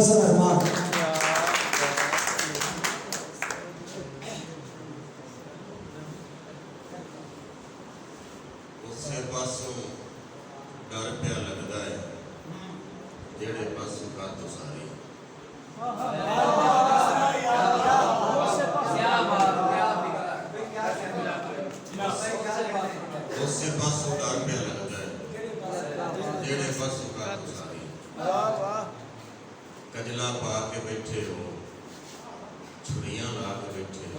सा मेहमान। उसे पासों डर पिया लगता है जेड़े पासों कातो सारी। उसे पासों डर पिया लगता है जेड़े पासों कातो सारी। कजला पा के बैठे हो, छुरियां ला के बैठे हो।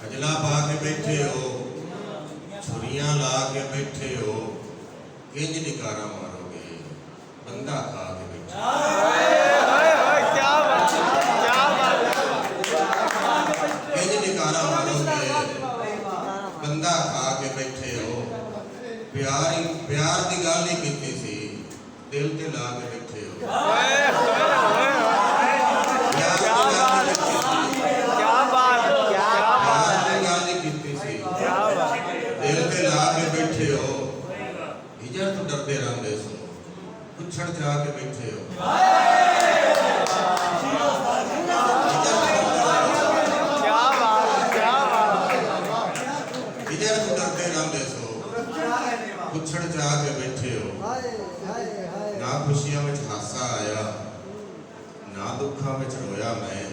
कजला पा के बैठे हो, छुरियां ला के बैठे हो। किंज निकारा मारोगे, बंदा खा के बैठे हो। किंज निकारा मारोगे, बंदा खा के बैठे हो। प्यार की गल ही कीती सी, दिल ते ला के बैठे हो। हिजर तो डरते रहते सो, पुछड़ जा के बैठे हो। हिजर तो डरते रहते सो, पुछड़ जा के बैठे हो। ना खुशियां में हासा आया, ना दुखा में रोया मैं।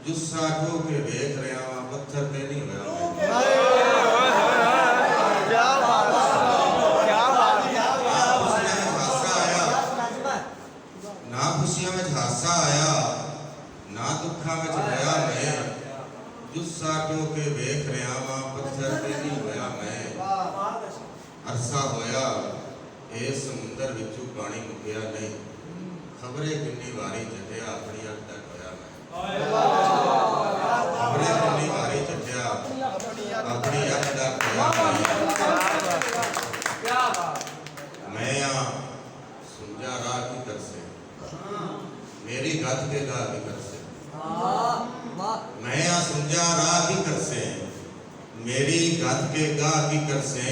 जुस्सा ठो के देख रहा वा, पत्थर पे नहीं होया मैं। ना खुशियां में हासा आया, ना दुखा में रोया मैं। जुस्सा ठो के देख रहा वा, पत्थर पे नहीं होया मैं। अरसा होया इस समुंदर विचों पानी मुकिया नहीं। खबरे कितनी वारी जटिया अपनी अग तक होया मैं। खबरे कितनी वारी जटिया अपनी अग तक होया मैं। सुंजा राह की तरसे, मेरी गत के गा की तरसे। मैं सुंजा राह की तरसे, मेरी गत के गा की तरसे।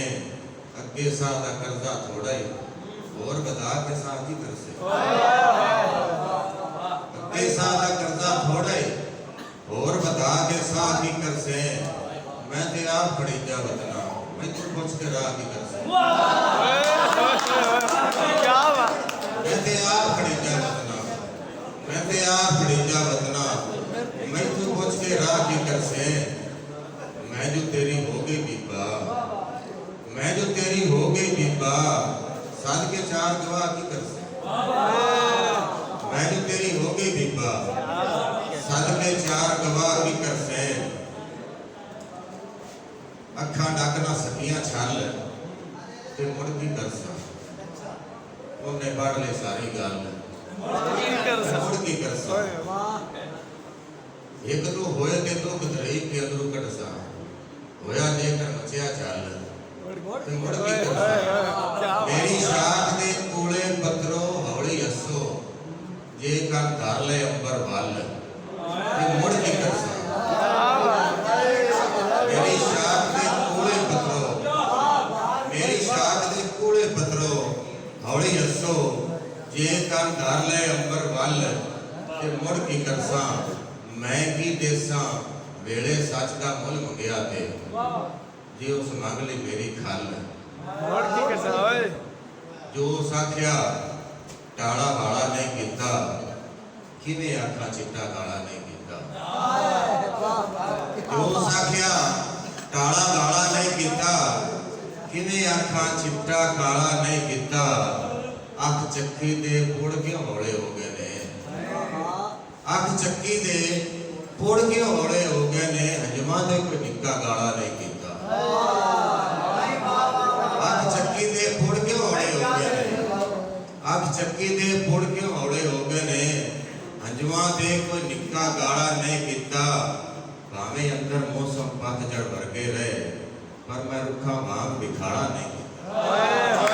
अगे सादा कर्जा थोड़ा ही और बता के साथ ही तरसे। अगे सादा कर्जा थोड़ा ही और बता के साथ ही करसे। मैं ते आप खड़ी जा वतना, मैं तू पूछ के राह की करसे। मैं ते आप खड़ी जा वतना, मैं ते आप खड़ी जा वतना। मैं तू पूछ के राह की करसे। मैं जो तेरी हो गई बीबा, मैं जो तेरी हो गई बीबा। साध के चार गवाह की करसे। मैं जो तेरी हो गई बीबा, साध के चार गवाह की करसे। अखा डक ना सकियां छल ते मुड़ की करसा। उन्हें पढ़ ले सारी गल, मुड़ की करसा। एक तो होए ते दुख धरई के अंदरू कटसा। होया जेकर मचिया चल ते मुड़ की करसा। मेरी शाख दे कूले पत्रो हौली हसो। जे कर धर ले अंबर वल ते मुड़ की करसा। मेरी शाख दे कूले पत्रो, मेरी शाख दे कूले पत्रो हौली हसो। जे कर धर ले अंबर वल ते मुड़ की करसा। मैं की देसा वेले सच का मुल मंगया ते जे उस मंग ली मेरी खल। जो साख्या टाला वाला नहीं कीता, किवें आखा चिट्टा काला नहीं कीता। जो साख्या टाला वाला नहीं कीता, किवें आखा चिट्टा काला नहीं कीता। अख चक्की दे पुड़ क्यों हौले हो गए ने। अख चक्की दे पुड़ क्यों हौले हो गए ने। हजमा दे कोई निक्का गाला नहीं कीता। अख चक्की दे पुड़ क्यों हौले हो गए ने। अख चक्की दे पुड़ क्यों हौले हो गए ने। हजमा दे कोई निक्का गाला नहीं कीता। भावें अंदर मौसम पतझड़ वर्गे रहे, पर मैं रुखा वांग बिखाड़ा नहीं कीता।